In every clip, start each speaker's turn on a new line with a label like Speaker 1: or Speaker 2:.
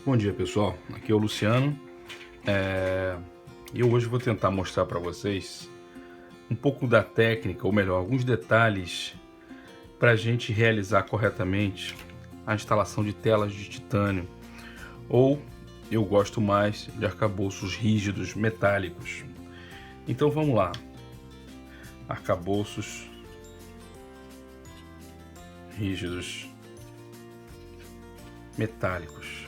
Speaker 1: Bom dia, pessoal, aqui é o Luciano e eu hoje vou tentar mostrar para vocês um pouco da técnica, ou melhor, alguns detalhes para a gente realizar corretamente a instalação de telas de titânio, ou eu gosto mais de arcabouços rígidos metálicos. Então vamos lá, arcabouços rígidos metálicos.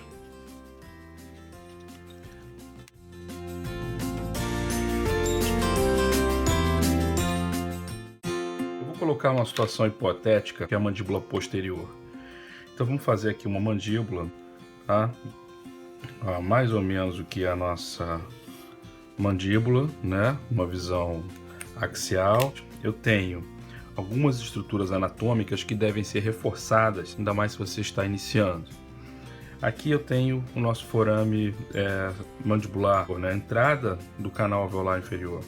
Speaker 1: Vou colocar uma situação hipotética, que é a mandíbula posterior. Então vamos fazer aqui uma mandíbula, tá? Mais ou menos o que é a nossa mandíbula, né? Uma visão axial. Eu tenho algumas estruturas anatômicas que devem ser reforçadas, ainda mais se você está iniciando. Aqui eu tenho o nosso forame mandibular, na entrada do canal alveolar inferior.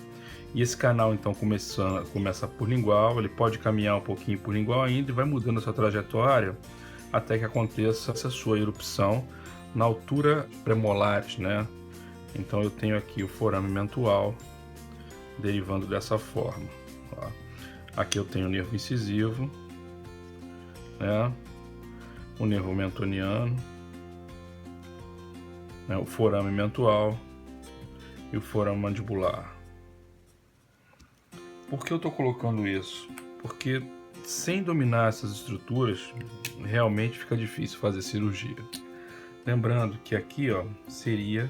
Speaker 1: E esse canal então começa por lingual, ele pode caminhar um pouquinho por lingual ainda e vai mudando a sua trajetória até que aconteça essa sua erupção na altura premolares, né? Então eu tenho aqui o forame mentual derivando dessa forma. Ó. Aqui eu tenho o nervo incisivo, né? O nervo mentoniano, né? O forame mentual e o forame mandibular. Por que eu estou colocando isso? Porque sem dominar essas estruturas, realmente fica difícil fazer cirurgia. Lembrando que aqui, ó, seria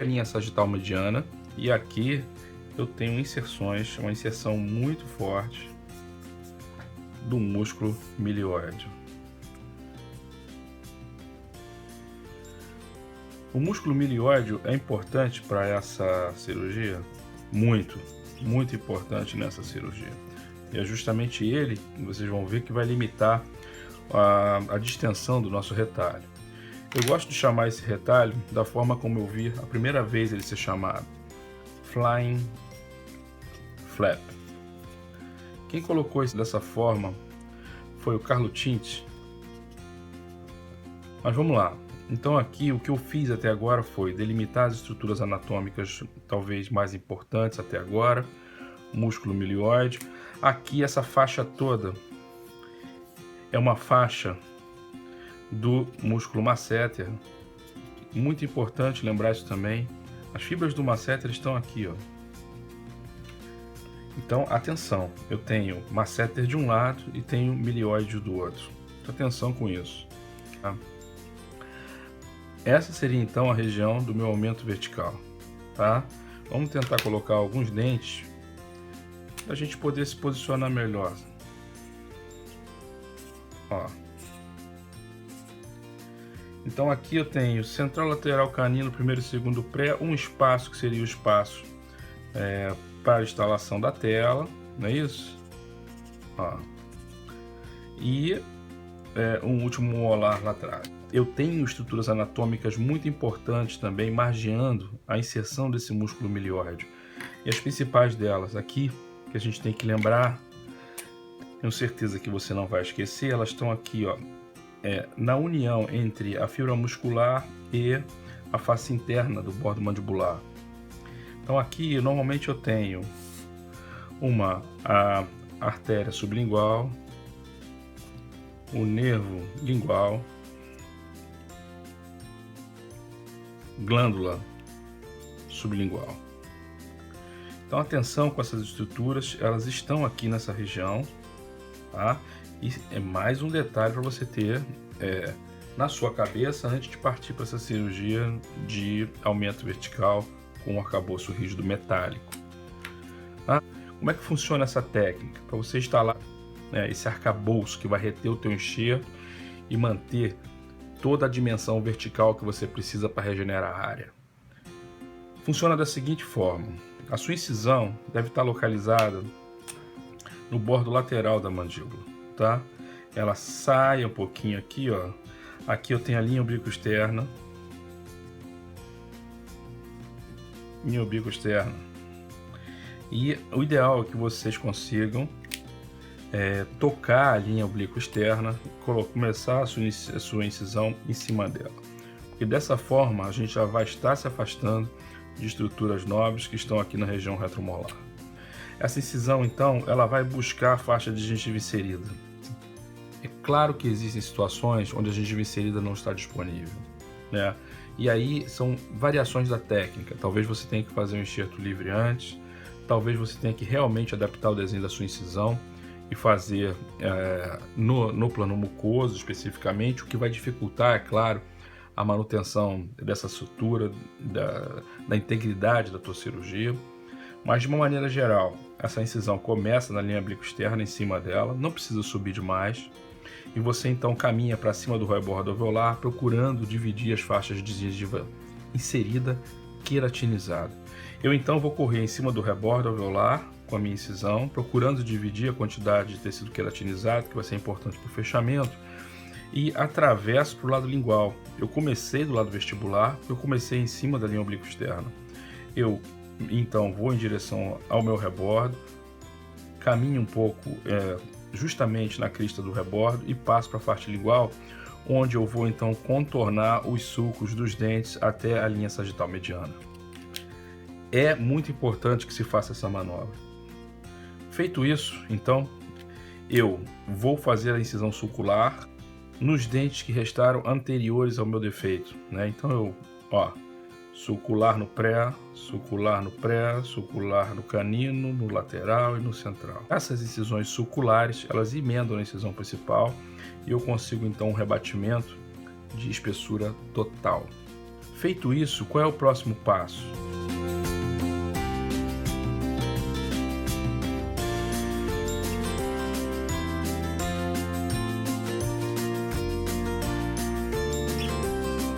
Speaker 1: a linha sagital mediana, e aqui eu tenho inserções, uma inserção muito forte do músculo milioide. O músculo milioide é importante para essa cirurgia? Muito importante nessa cirurgia. E é justamente ele, vocês vão ver, que vai limitar a distensão do nosso retalho. Eu gosto de chamar esse retalho da forma como eu vi a primeira vez ele ser chamado: Flying Flap. Quem colocou isso dessa forma foi o Carlo Tinti. Mas vamos lá. Então aqui o que eu fiz até agora foi delimitar as estruturas anatômicas talvez mais importantes até agora, músculo milioide. Aqui essa faixa toda é uma faixa do músculo masseter. Muito importante lembrar isso também. As fibras do masseter estão aqui, ó. Então atenção, eu tenho masseter de um lado e tenho milioide do outro. Então, atenção com isso, tá? Essa seria então a região do meu aumento vertical, tá? Vamos tentar colocar alguns dentes para a gente poder se posicionar melhor. Ó. Então aqui eu tenho central lateral canino, primeiro e segundo pré, um espaço que seria o espaço para a instalação da tela, não é isso? Ó. E um último molar lá atrás. Eu tenho estruturas anatômicas muito importantes também, margeando a inserção desse músculo milioide. E as principais delas aqui, que a gente tem que lembrar, tenho certeza que você não vai esquecer, elas estão aqui, ó, na união entre a fibra muscular e a face interna do bordo mandibular. Então aqui, normalmente eu tenho uma artéria sublingual, o nervo lingual, glândula sublingual. Então atenção com essas estruturas, elas estão aqui nessa região, tá? E é mais um detalhe para você ter na sua cabeça antes de partir para essa cirurgia de aumento vertical com um arcabouço rígido metálico, tá? Como é que funciona essa técnica? Para você instalar esse arcabouço que vai reter o teu enxerto e manter toda a dimensão vertical que você precisa para regenerar a área. Funciona da seguinte forma: a sua incisão deve estar localizada no bordo lateral da mandíbula, tá? Ela sai um pouquinho aqui, ó. Aqui eu tenho a linha oblíqua-externa, e o ideal é que vocês consigam tocar a linha oblíqua externa, começar a sua incisão em cima dela. E dessa forma a gente já vai estar se afastando de estruturas nobres que estão aqui na região retromolar. Essa incisão, então, ela vai buscar a faixa de gengiva inserida. É claro que existem situações onde a gengiva inserida não está disponível, né? E aí são variações da técnica. Talvez você tenha que fazer um enxerto livre antes, talvez você tenha que realmente adaptar o desenho da sua incisão e fazer no plano mucoso especificamente, o que vai dificultar, é claro, a manutenção dessa sutura, da integridade da tua cirurgia. Mas de uma maneira geral, essa incisão começa na linha oblíqua-externa, em cima dela, não precisa subir demais, e você então caminha para cima do rebordo alveolar, procurando dividir as faixas de gengiva inserida queratinizada. Eu então vou correr em cima do rebordo alveolar com a minha incisão, procurando dividir a quantidade de tecido queratinizado, que vai ser importante para o fechamento, e atravesso para o lado lingual. Eu comecei do lado vestibular, eu comecei em cima da linha oblíqua-externa. Eu então vou em direção ao meu rebordo, caminho um pouco justamente na crista do rebordo e passo para a parte lingual, onde eu vou então contornar os sulcos dos dentes até a linha sagital mediana. É muito importante que se faça essa manobra. Feito isso, então, eu vou fazer a incisão sulcular nos dentes que restaram anteriores ao meu defeito, né? Então eu, sulcular no pré, sulcular no pré, sulcular no canino, no lateral e no central. Essas incisões sulculares, elas emendam na incisão principal e eu consigo então um rebatimento de espessura total. Feito isso, qual é o próximo passo?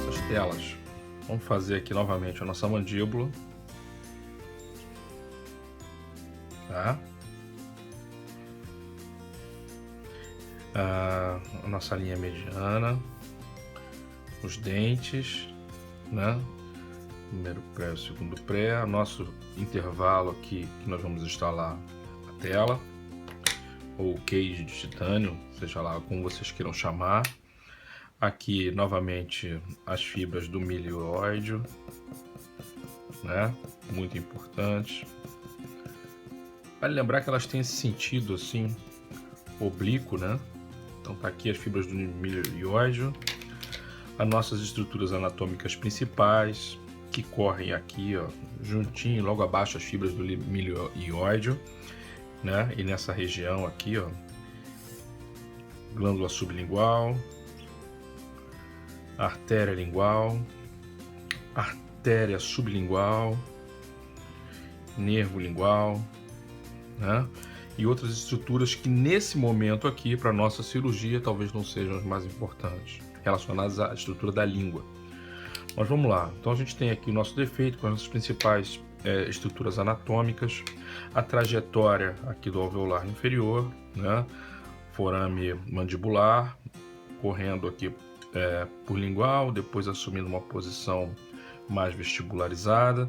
Speaker 1: Essas telas. Vamos fazer aqui novamente a nossa mandíbula, tá? A nossa linha mediana, os dentes, né? Primeiro pré, segundo pré, nosso intervalo aqui que nós vamos instalar a tela, ou cage de titânio, seja lá como vocês queiram chamar. Aqui novamente as fibras do milho hioide, né? Muito importante. Vale lembrar que elas têm esse sentido assim oblíquo, né? Então tá aqui as fibras do milho hioide, as nossas estruturas anatômicas principais que correm aqui, ó, juntinho, logo abaixo as fibras do milho hioide, né? E nessa região aqui, ó, glândula sublingual, artéria lingual, artéria sublingual, nervo lingual, né? E outras estruturas que nesse momento aqui, para nossa cirurgia, talvez não sejam as mais importantes, relacionadas à estrutura da língua. Mas vamos lá. Então a gente tem aqui o nosso defeito com as nossas principais estruturas anatômicas, a trajetória aqui do alveolar inferior, né? Forame mandibular, correndo aqui por lingual, depois assumindo uma posição mais vestibularizada.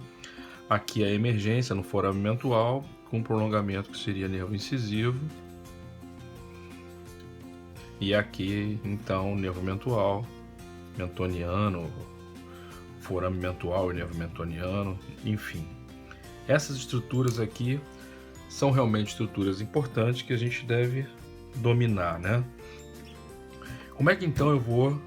Speaker 1: Aqui a emergência no forame mentual, com prolongamento que seria nervo incisivo. E aqui, então, nervo mentual, mentoniano, forame mentual e nervo mentoniano, enfim. Essas estruturas aqui são realmente estruturas importantes que a gente deve dominar, né? Como é que então eu vou,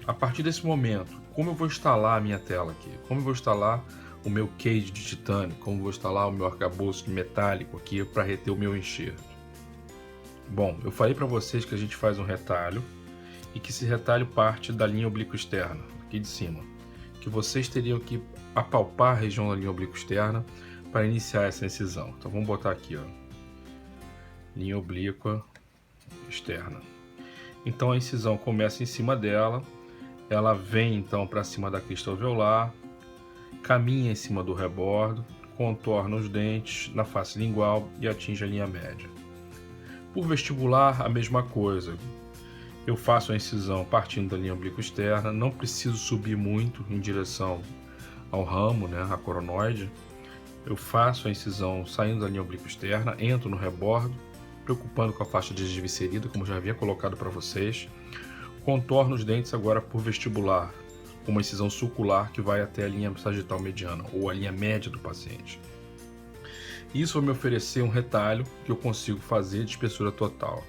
Speaker 1: a partir desse momento, como eu vou instalar a minha tela aqui? Como eu vou instalar o meu cage de titânio? Como eu vou instalar o meu arcabouço metálico aqui para reter o meu enxerto? Bom, eu falei para vocês que a gente faz um retalho e que esse retalho parte da linha oblíqua externa, aqui de cima. Que vocês teriam que apalpar a região da linha oblíqua externa para iniciar essa incisão. Então vamos botar aqui, ó, linha oblíqua externa. Então a incisão começa em cima dela, ela vem então para cima da crista alveolar, caminha em cima do rebordo, contorna os dentes na face lingual e atinge a linha média. Por vestibular, a mesma coisa. Eu faço a incisão partindo da linha oblíqua externa, não preciso subir muito em direção ao ramo, né, a coronoide. Eu faço a incisão saindo da linha oblíqua externa, entro no rebordo, preocupando com a faixa de gengiva inserida, como já havia colocado para vocês. Contorno os dentes agora por vestibular, com uma incisão sulcular que vai até a linha sagital mediana, ou a linha média do paciente. Isso vai me oferecer um retalho que eu consigo fazer de espessura total.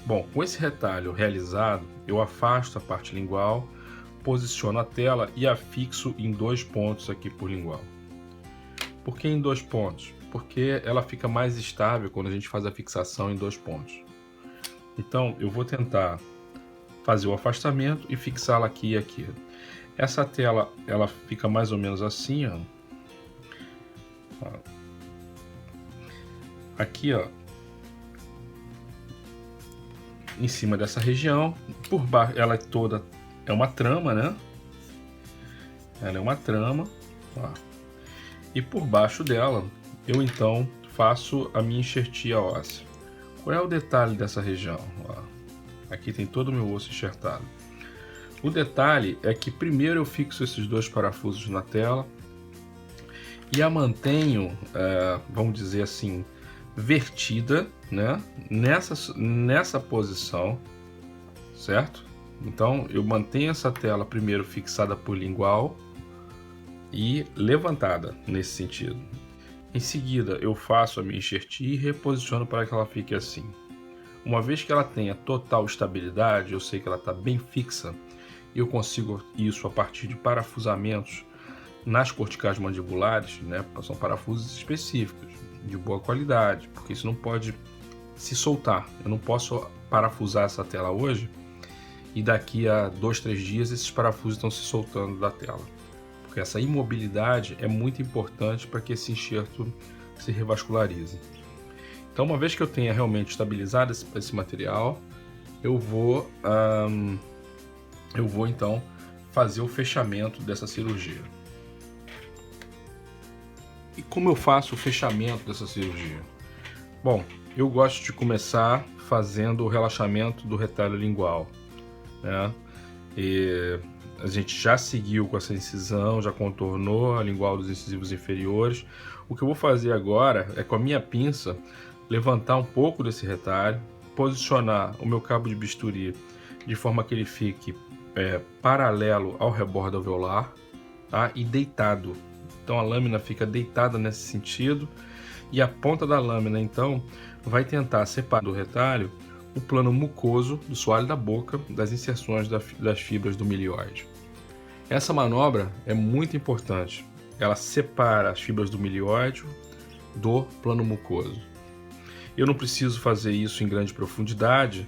Speaker 1: Bom, com esse retalho realizado, eu afasto a parte lingual, posiciono a tela e a fixo em 2 pontos aqui por lingual. Por que em 2 pontos? Porque ela fica mais estável quando a gente faz a fixação em 2 pontos. Então, eu vou tentar fazer o afastamento e fixá-la aqui e aqui. Essa tela, ela fica mais ou menos assim, ó. Aqui, ó, em cima dessa região, por baixo, ela toda é uma trama, né? Ela é uma trama, ó. E por baixo dela, eu então faço a minha enxertia óssea. Qual é o detalhe dessa região? Ó, aqui tem todo o meu osso enxertado. O detalhe é que primeiro eu fixo esses 2 parafusos na tela e a mantenho, vamos dizer assim, vertida, né? Nessa posição, certo? Então eu mantenho essa tela primeiro fixada por lingual e levantada nesse sentido. Em seguida eu faço a minha enxertia e reposiciono para que ela fique assim. Uma vez que ela tenha total estabilidade, eu sei que ela está bem fixa, eu consigo isso a partir de parafusamentos nas corticais mandibulares, né? São parafusos específicos, de boa qualidade, porque isso não pode se soltar. Eu não posso parafusar essa tela hoje e daqui a 2, 3 dias esses parafusos estão se soltando da tela. Porque essa imobilidade é muito importante para que esse enxerto se revascularize. Então, uma vez que eu tenha realmente estabilizado esse material, eu vou então fazer o fechamento dessa cirurgia. E como eu faço o fechamento dessa cirurgia? Bom, eu gosto de começar fazendo o relaxamento do retalho lingual, né? E a gente já seguiu com essa incisão, já contornou a lingual dos incisivos inferiores. O que eu vou fazer agora é, com a minha pinça, levantar um pouco desse retalho, posicionar o meu cabo de bisturi de forma que ele fique paralelo ao rebordo alveolar, tá? E deitado. Então a lâmina fica deitada nesse sentido e a ponta da lâmina então vai tentar separar do retalho o plano mucoso do soalho da boca das inserções das fibras do milioide. Essa manobra é muito importante. Ela separa as fibras do milioide do plano mucoso. Eu não preciso fazer isso em grande profundidade.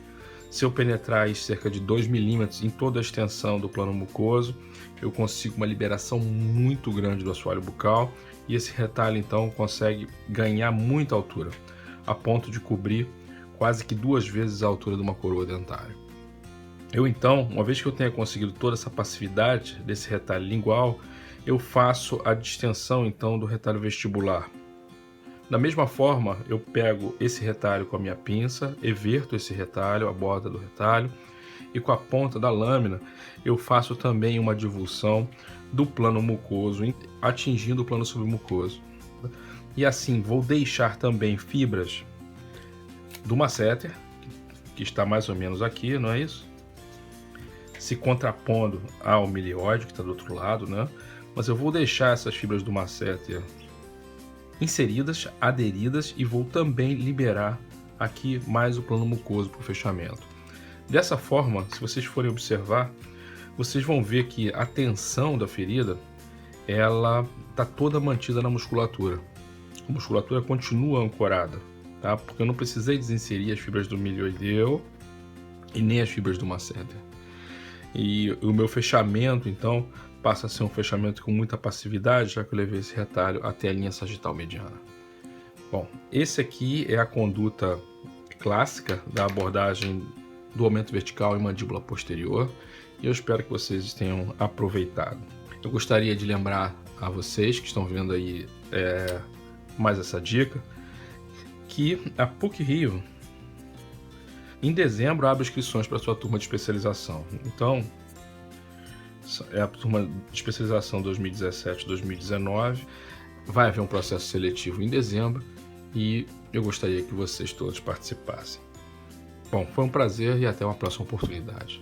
Speaker 1: Se eu penetrar aí cerca de 2 milímetros em toda a extensão do plano mucoso, eu consigo uma liberação muito grande do assoalho bucal e esse retalho então consegue ganhar muita altura, a ponto de cobrir quase que 2 vezes a altura de uma coroa dentária. Eu então, uma vez que eu tenha conseguido toda essa passividade desse retalho lingual, eu faço a distensão então do retalho vestibular. Da mesma forma, eu pego esse retalho com a minha pinça, everto esse retalho, a borda do retalho, e com a ponta da lâmina eu faço também uma divulsão do plano mucoso, atingindo o plano submucoso. E assim vou deixar também fibras do masseter, que está mais ou menos aqui, não é isso? Se contrapondo ao milioide, que está do outro lado, né? Mas eu vou deixar essas fibras do masseter inseridas, aderidas, e vou também liberar aqui mais o plano mucoso para o fechamento. Dessa forma, se vocês forem observar, vocês vão ver que a tensão da ferida ela está toda mantida na musculatura. A musculatura continua ancorada, tá? Porque eu não precisei desinserir as fibras do milioideu e nem as fibras do masseter. E o meu fechamento, então, passa a ser um fechamento com muita passividade, já que eu levei esse retalho até a linha sagital mediana. Bom, esse aqui é a conduta clássica da abordagem do aumento vertical e mandíbula posterior, e eu espero que vocês tenham aproveitado. Eu gostaria de lembrar a vocês que estão vendo aí mais essa dica, que a PUC-Rio, em dezembro, abre inscrições para a sua turma de especialização. Então, é a turma de especialização 2017-2019. Vai haver um processo seletivo em dezembro e eu gostaria que vocês todos participassem. Bom, foi um prazer e até uma próxima oportunidade.